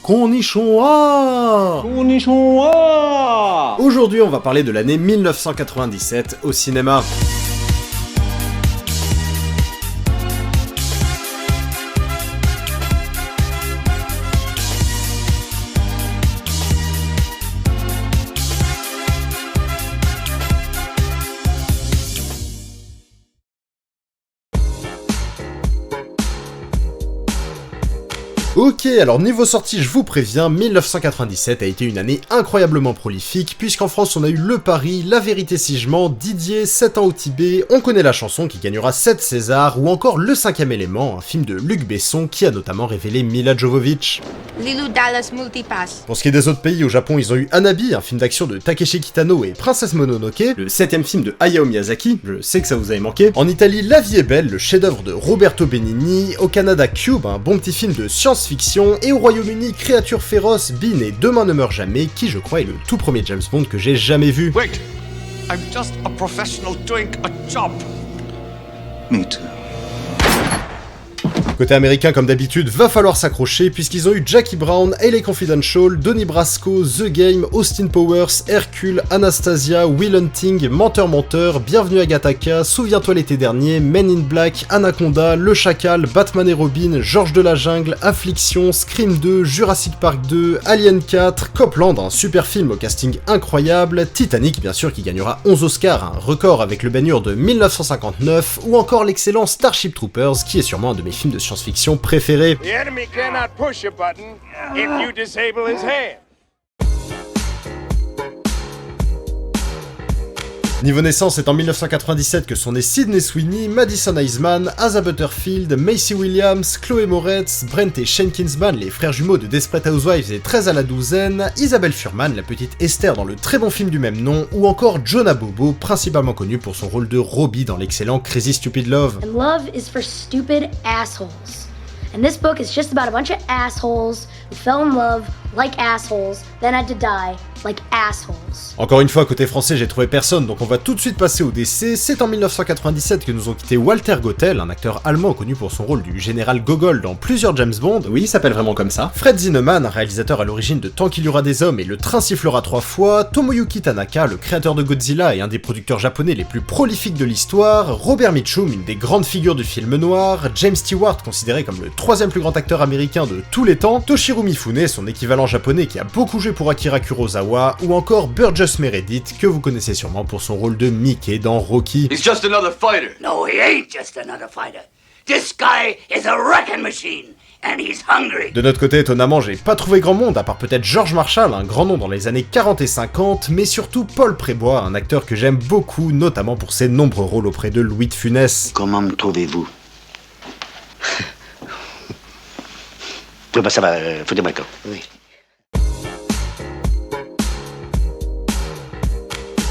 Konnichiwa! Konnichiwa! Aujourd'hui, on va parler de l'année 1997 au cinéma. Ok, alors niveau sortie, je vous préviens, 1997 a été une année incroyablement prolifique, puisqu'en France on a eu Le Paris, La Vérité si je mens, Didier, 7 ans au Tibet, On connaît la chanson qui gagnera 7 Césars, ou encore Le Cinquième élément, un film de Luc Besson qui a notamment révélé Milla Jovovich. Lilou Dallas Multipass. Pour ce qui est des autres pays, au Japon ils ont eu Hanabi, un film d'action de Takeshi Kitano et Princesse Mononoke, le 7ème film de Hayao Miyazaki, je sais que ça vous avait manqué. En Italie, La Vie est belle, le chef-d'œuvre de Roberto Benigni, au Canada Cube, un bon petit film de science-fiction, et au Royaume-Uni, Créature féroce, Bean et Demain ne meurt jamais, qui je crois est le tout premier James Bond que j'ai jamais vu. Wait, I'm just a professional doing a job. Me too. Côté américain, comme d'habitude, va falloir s'accrocher puisqu'ils ont eu Jackie Brown, LA Confidential, Donnie Brasco, The Game, Austin Powers, Hercule, Anastasia, Will Hunting, Menteur, Bienvenue à Gattaca, Souviens-toi l'été dernier, Men in Black, Anaconda, Le Chacal, Batman et Robin, Georges de la Jungle, Affliction, Scream 2, Jurassic Park 2, Alien 4, Copland, un super film au casting incroyable, Titanic bien sûr qui gagnera 11 Oscars, un record avec le baignure de 1959, ou encore l'excellent Starship Troopers qui est sûrement un de mes films de science-fiction préférés. The enemy cannot push a button if you disable his hand. Niveau naissance, c'est en 1997 que sont nés Sydney Sweeney, Madison Iseman, Asa Butterfield, Macy Williams, Chloé Moretz, Brent et Shane Kinsman, les frères jumeaux de Desperate Housewives et 13 à la douzaine, Isabelle Fuhrman, la petite Esther dans le très bon film du même nom, ou encore Jonah Bobo, principalement connu pour son rôle de Robbie dans l'excellent Crazy Stupid Love. And love is for stupid assholes. And this book is just about a bunch of assholes who fell in love like assholes, then had to die like assholes. Encore une fois, côté français, j'ai trouvé personne, donc on va tout de suite passer au décès. C'est en 1997 que nous ont quitté Walter Gottel, un acteur allemand connu pour son rôle du général Gogol dans plusieurs James Bond, oui, il s'appelle vraiment comme ça. Fred Zinnemann, un réalisateur à l'origine de Tant qu'il y aura des hommes et Le train sifflera 3 fois, Tomoyuki Tanaka, le créateur de Godzilla et un des producteurs japonais les plus prolifiques de l'histoire, Robert Mitchum, une des grandes figures du film noir, James Stewart, considéré comme le 3ème plus grand acteur américain de tous les temps, Toshiro Mifune, son équivalent japonais qui a beaucoup joué pour Akira Kurosawa, ou encore Burgess Meredith, que vous connaissez sûrement pour son rôle de Mickey dans Rocky. He's just another fighter. No, he ain't just another fighter. This guy is a wrecking machine, and he's hungry. De notre côté, étonnamment, j'ai pas trouvé grand monde, à part peut-être George Marshall, un grand nom dans les années 40 et 50, mais surtout Paul Prébois, un acteur que j'aime beaucoup, notamment pour ses nombreux rôles auprès de Louis de Funès. Comment me trouvez-vous? Oui, bah ça va, foutez-moi le camp. Oui.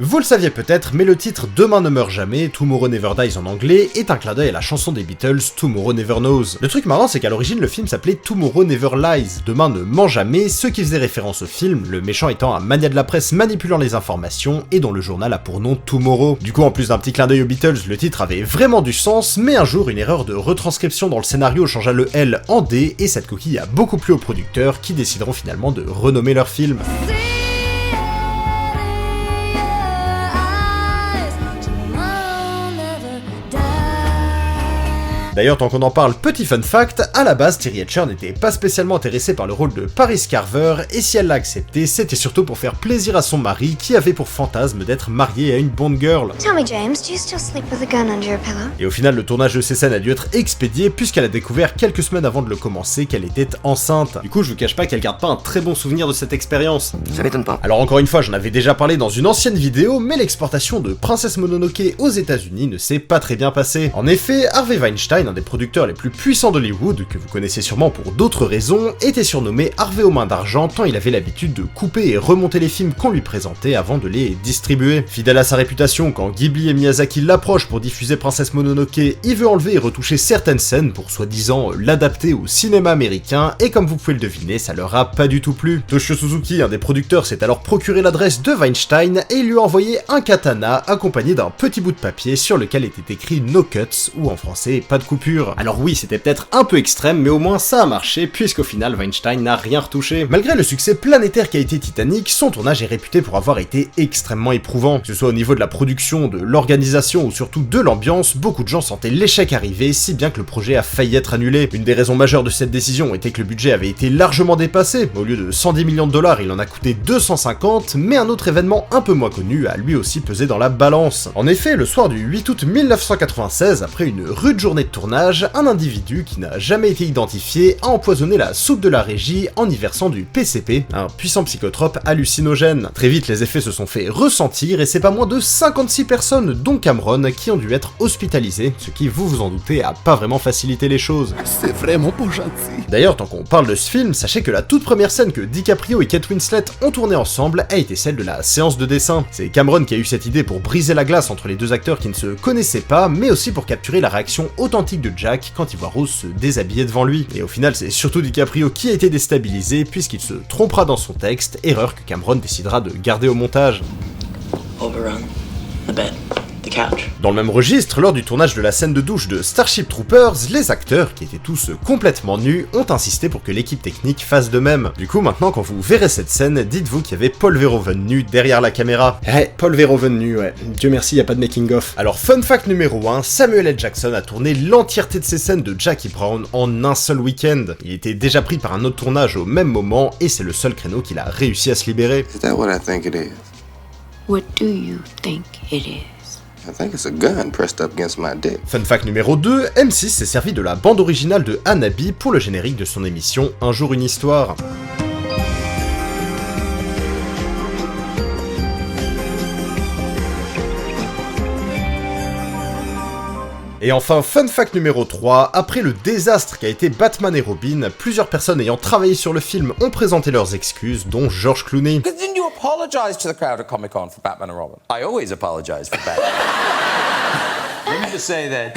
Vous le saviez peut-être, mais le titre Demain ne meurt jamais, Tomorrow Never Dies en anglais, est un clin d'œil à la chanson des Beatles Tomorrow Never Knows. Le truc marrant, c'est qu'à l'origine, le film s'appelait Tomorrow Never Lies, Demain ne ment jamais, ce qui faisait référence au film, le méchant étant un mania de la presse manipulant les informations et dont le journal a pour nom Tomorrow. Du coup, en plus d'un petit clin d'œil aux Beatles, le titre avait vraiment du sens, mais un jour, une erreur de retranscription dans le scénario changea le L en D, et cette coquille a beaucoup plu aux producteurs qui décideront finalement de renommer leur film. D'ailleurs, tant qu'on en parle, petit fun fact, à la base, Terry Hatcher n'était pas spécialement intéressé par le rôle de Paris Carver, et si elle l'a accepté, c'était surtout pour faire plaisir à son mari, qui avait pour fantasme d'être marié à une Bond girl. Tell me, James, do you still sleep with a gun under your pillow? Et au final, le tournage de ces scènes a dû être expédié, puisqu'elle a découvert quelques semaines avant de le commencer qu'elle était enceinte. Du coup, je vous cache pas qu'elle garde pas un très bon souvenir de cette expérience. Ça m'étonne pas. Alors encore une fois, j'en avais déjà parlé dans une ancienne vidéo, mais l'exportation de Princesse Mononoke aux États-Unis ne s'est pas très bien passée. En effet, Harvey Weinstein, un des producteurs les plus puissants d'Hollywood, que vous connaissez sûrement pour d'autres raisons, était surnommé Harvey aux mains d'argent tant il avait l'habitude de couper et remonter les films qu'on lui présentait avant de les distribuer. Fidèle à sa réputation, quand Ghibli et Miyazaki l'approchent pour diffuser Princesse Mononoke, il veut enlever et retoucher certaines scènes pour soi-disant l'adapter au cinéma américain, et comme vous pouvez le deviner, ça leur a pas du tout plu. Toshio Suzuki, un des producteurs, s'est alors procuré l'adresse de Weinstein et il lui a envoyé un katana accompagné d'un petit bout de papier sur lequel était écrit No Cuts, ou en français pas de coupe. coupure. Alors oui, c'était peut-être un peu extrême, mais au moins ça a marché, puisqu'au final Weinstein n'a rien retouché. Malgré le succès planétaire qu'a été Titanic, son tournage est réputé pour avoir été extrêmement éprouvant. Que ce soit au niveau de la production, de l'organisation ou surtout de l'ambiance, beaucoup de gens sentaient l'échec arriver, si bien que le projet a failli être annulé. Une des raisons majeures de cette décision était que le budget avait été largement dépassé. Au lieu de 110 millions de dollars, il en a coûté 250, mais un autre événement un peu moins connu a lui aussi pesé dans la balance. En effet, le soir du 8 août 1996, après une rude journée de tournage, un individu qui n'a jamais été identifié a empoisonné la soupe de la régie en y versant du PCP, un puissant psychotrope hallucinogène. Très vite, les effets se sont fait ressentir et c'est pas moins de 56 personnes, dont Cameron, qui ont dû être hospitalisées, ce qui, vous vous en doutez, a pas vraiment facilité les choses. C'est vraiment pas gentil. D'ailleurs, tant qu'on parle de ce film, sachez que la toute première scène que DiCaprio et Kate Winslet ont tournée ensemble a été celle de la séance de dessin. C'est Cameron qui a eu cette idée pour briser la glace entre les deux acteurs qui ne se connaissaient pas, mais aussi pour capturer la réaction authentique de Jack quand il voit Rose se déshabiller devant lui. Et au final, c'est surtout DiCaprio qui a été déstabilisé puisqu'il se trompera dans son texte, erreur que Cameron décidera de garder au montage. Overrun the bed. Dans le même registre, lors du tournage de la scène de douche de Starship Troopers, les acteurs, qui étaient tous complètement nus, ont insisté pour que l'équipe technique fasse de même. Du coup, maintenant, quand vous verrez cette scène, dites-vous qu'il y avait Paul Verhoeven nu derrière la caméra. Paul Verhoeven nu, ouais. Dieu merci, y a pas de making-of. Alors, fun fact numéro 1, Samuel L. Jackson a tourné l'entièreté de ses scènes de Jackie Brown en un seul week-end. Il était déjà pris par un autre tournage au même moment, et c'est le seul créneau qu'il a réussi à se libérer. Is that what I think it is? What do you think it is? I think it's a gun pressed up against my dick. Fun fact numéro 2, M6 s'est servi de la bande originale de Hanabi pour le générique de son émission Un jour une histoire. Et enfin, fun fact numéro 3, après le désastre qu'a été Batman et Robin, plusieurs personnes ayant travaillé sur le film ont présenté leurs excuses, dont George Clooney. Didn't you apologize to the crowd at Comic-Con for Batman and Robin? I always apologize for Batman. Let me just say that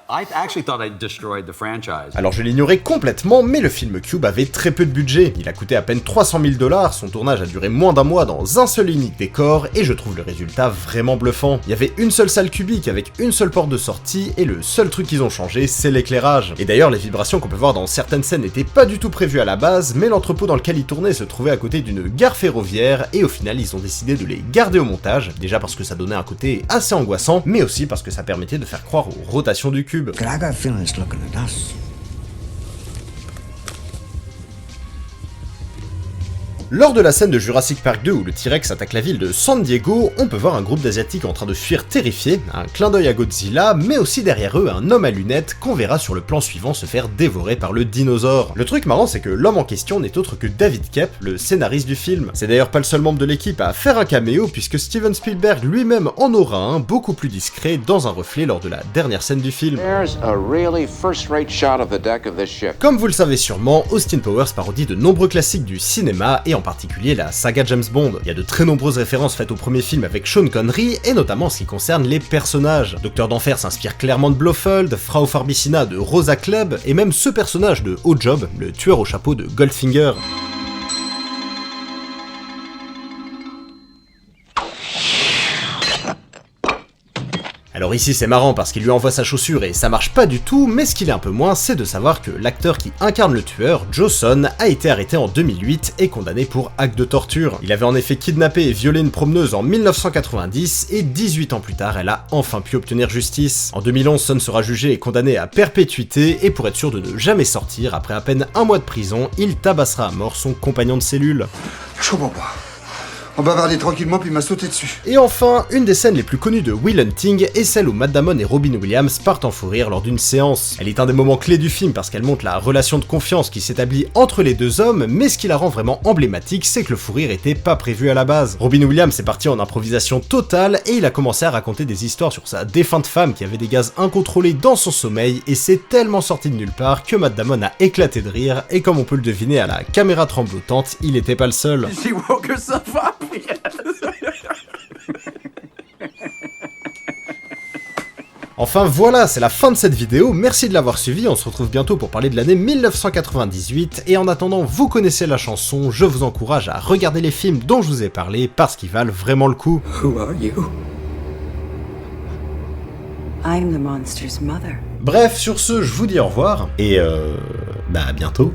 I actually thought I destroyed the franchise. Alors je l'ignorais complètement, mais le film Cube avait très peu de budget. Il a coûté à peine 300 000 $, son tournage a duré moins d'un mois dans un seul et unique décor, et je trouve le résultat vraiment bluffant. Il y avait une seule salle cubique avec une seule porte de sortie, et le seul truc qu'ils ont changé, c'est l'éclairage. Et d'ailleurs, les vibrations qu'on peut voir dans certaines scènes n'étaient pas du tout prévues à la base, mais l'entrepôt dans lequel ils tournaient se trouvait à côté d'une gare ferroviaire, et au final ils ont décidé de les garder au montage, déjà parce que ça donnait un côté assez angoissant, mais aussi parce que ça permettait de faire croire aux rotations du cube. Lors de la scène de Jurassic Park 2 où le T-Rex attaque la ville de San Diego, on peut voir un groupe d'Asiatiques en train de fuir terrifiés, un clin d'œil à Godzilla, mais aussi derrière eux un homme à lunettes qu'on verra sur le plan suivant se faire dévorer par le dinosaure. Le truc marrant c'est que l'homme en question n'est autre que David Koepp, le scénariste du film. C'est d'ailleurs pas le seul membre de l'équipe à faire un caméo puisque Steven Spielberg lui-même en aura un beaucoup plus discret dans un reflet lors de la dernière scène du film. Comme vous le savez sûrement, Austin Powers parodie de nombreux classiques du cinéma et en particulier la saga James Bond. Il y a de très nombreuses références faites au premier film avec Sean Connery, et notamment en ce qui concerne les personnages. Docteur d'Enfer s'inspire clairement de Blofeld, Frau Farbissina de Rosa Klebb, et même ce personnage de Oddjob, le tueur au chapeau de Goldfinger. Alors ici c'est marrant parce qu'il lui envoie sa chaussure et ça marche pas du tout, mais ce qu'il est un peu moins, c'est de savoir que l'acteur qui incarne le tueur, Joson, a été arrêté en 2008 et condamné pour acte de torture. Il avait en effet kidnappé et violé une promeneuse en 1990 et 18 ans plus tard, elle a enfin pu obtenir justice. En 2011, Son sera jugé et condamné à perpétuité et pour être sûr de ne jamais sortir, après à peine un mois de prison, il tabassera à mort son compagnon de cellule. Je comprends pas. On bavardait tranquillement puis il m'a sauté dessus. Et enfin, une des scènes les plus connues de Will Hunting est celle où Matt Damon et Robin Williams partent en fou rire lors d'une séance. Elle est un des moments clés du film parce qu'elle montre la relation de confiance qui s'établit entre les deux hommes, mais ce qui la rend vraiment emblématique, c'est que le fou rire était pas prévu à la base. Robin Williams est parti en improvisation totale et il a commencé à raconter des histoires sur sa défunte femme qui avait des gaz incontrôlés dans son sommeil et c'est tellement sorti de nulle part que Matt Damon a éclaté de rire et comme on peut le deviner à la caméra tremblotante, il était pas le seul. Enfin voilà, c'est la fin de cette vidéo, merci de l'avoir suivi, on se retrouve bientôt pour parler de l'année 1998, et en attendant, vous connaissez la chanson, je vous encourage à regarder les films dont je vous ai parlé, parce qu'ils valent vraiment le coup. Who are you? I'm the monster's mother. Bref, sur ce, je vous dis au revoir, et à bientôt.